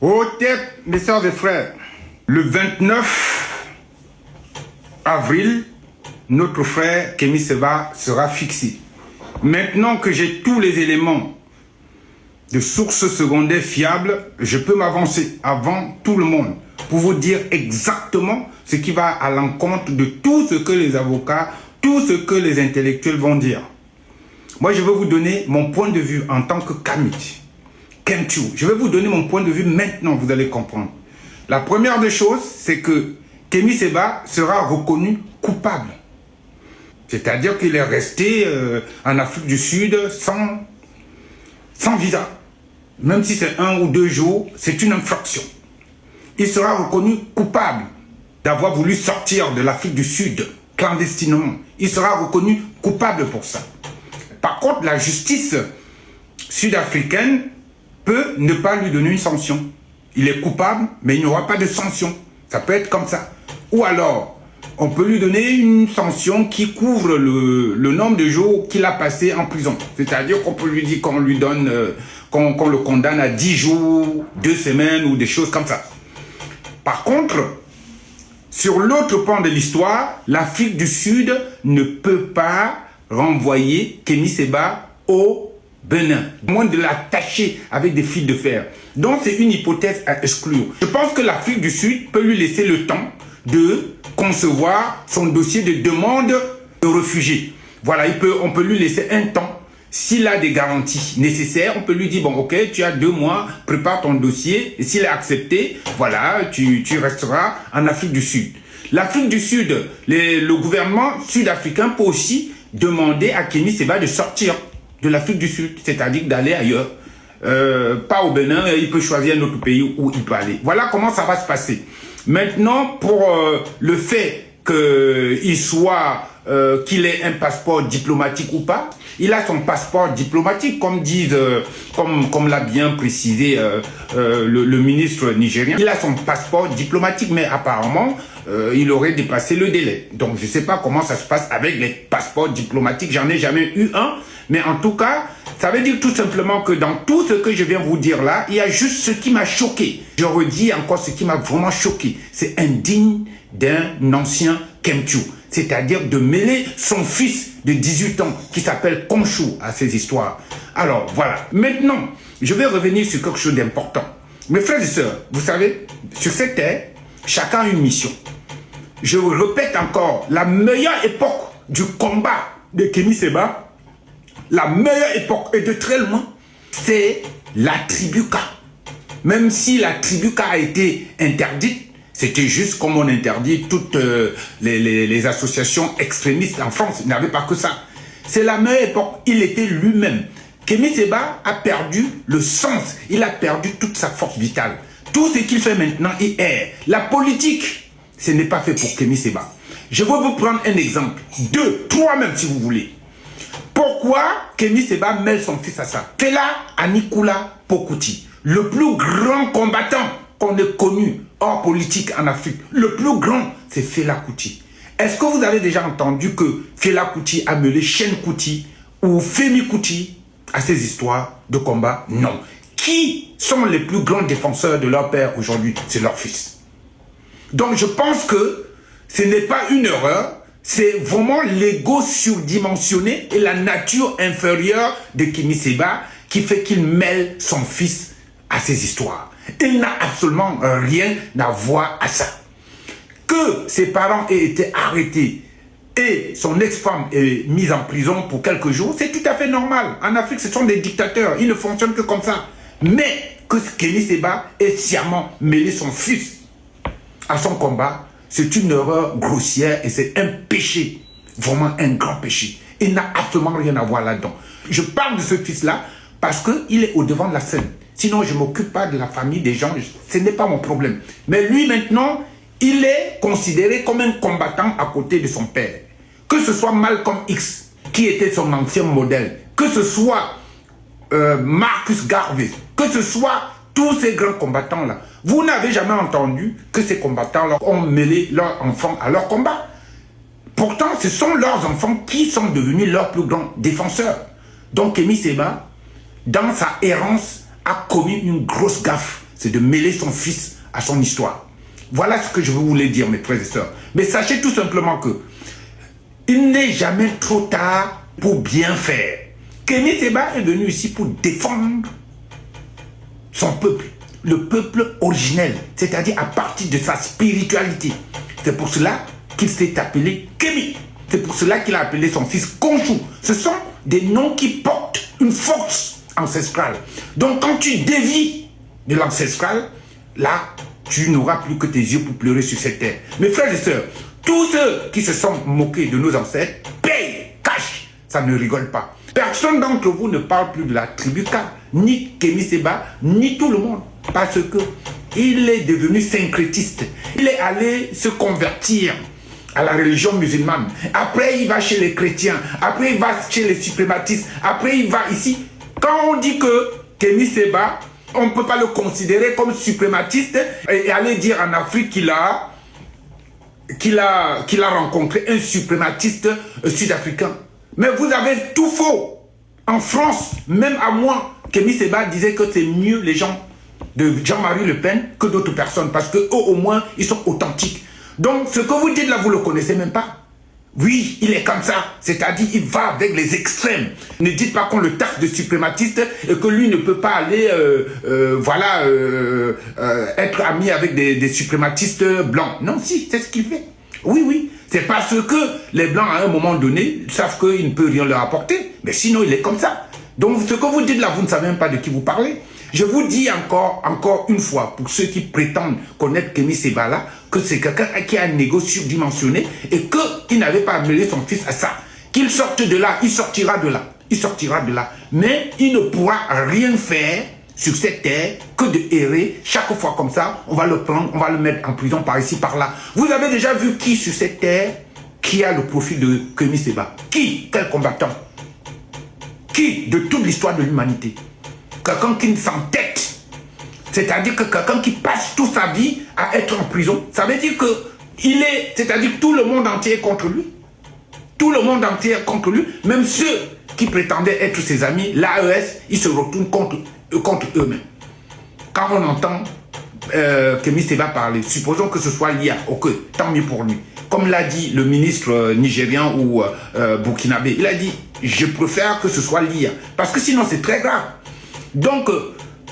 Au tête, mes sœurs et frères, le 29 avril, notre frère Kémy Séba sera fixé. Maintenant que j'ai tous les éléments de sources secondaires fiables, je peux m'avancer avant tout le monde pour vous dire exactement ce qui va à l'encontre de tout ce que les avocats, tout ce que les intellectuels vont dire. Moi, je vais vous donner mon point de vue en tant que Kamit. Kemchou. Je vais vous donner mon point de vue maintenant, vous allez comprendre. La première des choses, c'est que Kémy Séba sera reconnu coupable. C'est-à-dire qu'il est resté en Afrique du Sud sans visa. Même si c'est 1 ou 2 jours, c'est une infraction. Il sera reconnu coupable d'avoir voulu sortir de l'Afrique du Sud clandestinement. Il sera reconnu coupable pour ça. Par contre, la justice sud-africaine peut ne pas lui donner une sanction. Il est coupable, mais il n'y aura pas de sanction. Ça peut être comme ça. Ou alors, on peut lui donner une sanction qui couvre le nombre de jours qu'il a passé en prison. C'est-à-dire qu'on peut lui dire qu'on lui donne, qu'on le condamne à 10 jours, 2 semaines ou des choses comme ça. Par contre, sur l'autre pan de l'histoire, l'Afrique du Sud ne peut pas renvoyer Kémy Séba au Bénin, moins de l'attacher avec des fils de fer. Donc c'est une hypothèse à exclure. Je pense que l'Afrique du Sud peut lui laisser le temps de concevoir son dossier de demande de réfugié. Voilà, on peut lui laisser un temps. S'il a des garanties nécessaires, on peut lui dire, bon ok, tu as 2 mois, prépare ton dossier, et s'il est accepté, voilà, tu resteras en Afrique du Sud. L'Afrique du Sud, le gouvernement sud-africain peut aussi demander à Kémy Séba de sortir de l'Afrique du Sud, c'est-à-dire d'aller ailleurs. Pas au Bénin, il peut choisir un autre pays où il peut aller. Voilà comment ça va se passer. Maintenant, pour le fait qu'il ait un passeport diplomatique ou pas, il a son passeport diplomatique, comme l'a bien précisé le ministre nigérien. Il a son passeport diplomatique, mais apparemment, il aurait dépassé le délai. Donc, je ne sais pas comment ça se passe avec les passeports diplomatiques. J'en ai jamais eu un. Mais en tout cas, ça veut dire tout simplement que dans tout ce que je viens vous dire là, il y a juste ce qui m'a choqué. Je redis encore ce qui m'a vraiment choqué. C'est indigne d'un ancien Kemchou. C'est-à-dire de mêler son fils de 18 ans qui s'appelle Konchou à ces histoires. Alors voilà. Maintenant, je vais revenir sur quelque chose d'important. Mes frères et sœurs, vous savez, sur cette terre, chacun a une mission. Je vous répète encore, la meilleure époque du combat de Kémy Séba, la meilleure époque, et de très loin, c'est la tribu K. Même si la tribu K a été interdite, c'était juste comme on interdit toutes les associations extrémistes en France. Il n'y avait pas que ça. C'est la meilleure époque. Il était lui-même. Kémy Séba a perdu le sens. Il a perdu toute sa force vitale. Tout ce qu'il fait maintenant, il erre. La politique, ce n'est pas fait pour Kémy Séba. Je vais vous prendre un exemple. 2, 3 même si vous voulez. Pourquoi Kémy Séba mêle son fils à ça? Fela Anikula Pokuti, le plus grand combattant qu'on ait connu hors politique en Afrique, le plus grand, c'est Fela Kuti. Est-ce que vous avez déjà entendu que Fela Kuti a mêlé Chen Kuti ou Femi Kuti à ces histoires de combat? Non. Qui sont les plus grands défenseurs de leur père aujourd'hui? C'est leur fils. Donc je pense que ce n'est pas une erreur. C'est vraiment l'ego surdimensionné et la nature inférieure de Kémy Séba qui fait qu'il mêle son fils à ces histoires. Il n'a absolument rien à voir à ça. Que ses parents aient été arrêtés et son ex-femme est mise en prison pour quelques jours, c'est tout à fait normal. En Afrique, ce sont des dictateurs. Ils ne fonctionnent que comme ça. Mais que Kémy Séba ait sciemment mêlé son fils à son combat, c'est une erreur grossière et c'est un péché, vraiment un grand péché. Il n'a absolument rien à voir là-dedans. Je parle de ce fils-là parce qu'il est au devant de la scène. Sinon, je ne m'occupe pas de la famille des gens, ce n'est pas mon problème. Mais lui maintenant, il est considéré comme un combattant à côté de son père. Que ce soit Malcolm X, qui était son ancien modèle, que ce soit Marcus Garvey, que ce soit tous ces grands combattants-là. Vous n'avez jamais entendu que ces combattants-là ont mêlé leurs enfants à leur combat. Pourtant, ce sont leurs enfants qui sont devenus leurs plus grands défenseurs. Donc Kémy Séba, dans sa errance, a commis une grosse gaffe. c'est de mêler son fils à son histoire. Voilà ce que je voulais dire, mes frères et sœurs. Mais sachez tout simplement que il n'est jamais trop tard pour bien faire. Kémy Séba est venu ici pour défendre son peuple, le peuple originel, c'est-à-dire à partir de sa spiritualité. C'est pour cela qu'il s'est appelé Kémy. C'est pour cela qu'il a appelé son fils Konchou. Ce sont des noms qui portent une force ancestrale. Donc quand tu dévies de l'ancestral, là, tu n'auras plus que tes yeux pour pleurer sur cette terre. Mes frères et sœurs, tous ceux qui se sont moqués de nos ancêtres payent, cash, ça ne rigole pas. Personne d'entre vous ne parle plus de la tribu K, ni Kémy Séba, ni tout le monde. Parce que il est devenu syncrétiste. Il est allé se convertir à la religion musulmane. Après, il va chez les chrétiens. Après, il va chez les suprématistes. Après, il va ici. Quand on dit que Kémy Séba, on ne peut pas le considérer comme suprématiste et aller dire en Afrique qu'il a rencontré un suprématiste sud-africain. Mais vous avez tout faux. En France, même à moi, Kémy Séba disait que c'est mieux les gens de Jean-Marie Le Pen que d'autres personnes parce qu'eux, au moins, ils sont authentiques. Donc, ce que vous dites là, vous ne le connaissez même pas. Oui, il est comme ça. C'est-à-dire, il va avec les extrêmes. Ne dites pas qu'on le taxe de suprématiste et que lui ne peut pas aller, être ami avec des suprématistes blancs. Non, si, c'est ce qu'il fait. Oui, oui. C'est parce que les blancs, à un moment donné, savent qu'il ne peut rien leur apporter. Mais sinon, il est comme ça. Donc, ce que vous dites là, vous ne savez même pas de qui vous parlez. Je vous dis encore une fois, pour ceux qui prétendent connaître Kémy Séba là, que c'est quelqu'un qui a un égo surdimensionné et qu'il n'avait pas amené son fils à ça. Qu'il sorte de là, il sortira de là. Il sortira de là. Mais il ne pourra rien faire sur cette terre que de errer. Chaque fois comme ça, on va le prendre, on va le mettre en prison par ici, par là. Vous avez déjà vu qui sur cette terre qui a le profil de Kémy Séba? Qui? Quel combattant? Qui de toute l'histoire de l'humanité? Quelqu'un qui ne s'entête. C'est-à-dire que quelqu'un qui passe toute sa vie à être en prison. Ça veut dire que c'est-à-dire que tout le monde entier est contre lui. Tout le monde entier est contre lui. Même ceux qui prétendaient être ses amis, l'AES, ils se retournent contre eux-mêmes. Quand on entend Kémy Séba parler, supposons que ce soit l'IA, ok, tant mieux pour lui. Comme l'a dit le ministre nigérian ou burkinabé, il a dit, je préfère que ce soit l'IA. Parce que sinon, c'est très grave. Donc,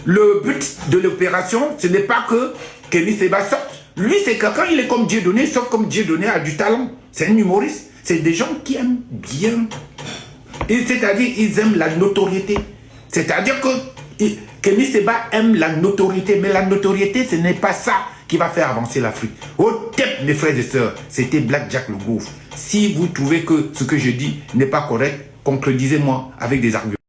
le but de l'opération, ce n'est pas que Kémy Séba sorte. Lui, c'est quelqu'un, il est comme Dieudonné, sauf comme Dieudonné a du talent. C'est un humoriste. C'est des gens qui aiment bien. C'est-à-dire, ils aiment la notoriété. C'est-à-dire que Kémy Séba aime la notoriété. Mais la notoriété, ce n'est pas ça qui va faire avancer l'Afrique. Au tête, mes frères et sœurs, c'était Black Jack le Groove. Si vous trouvez que ce que je dis n'est pas correct, contredisez-moi avec des arguments.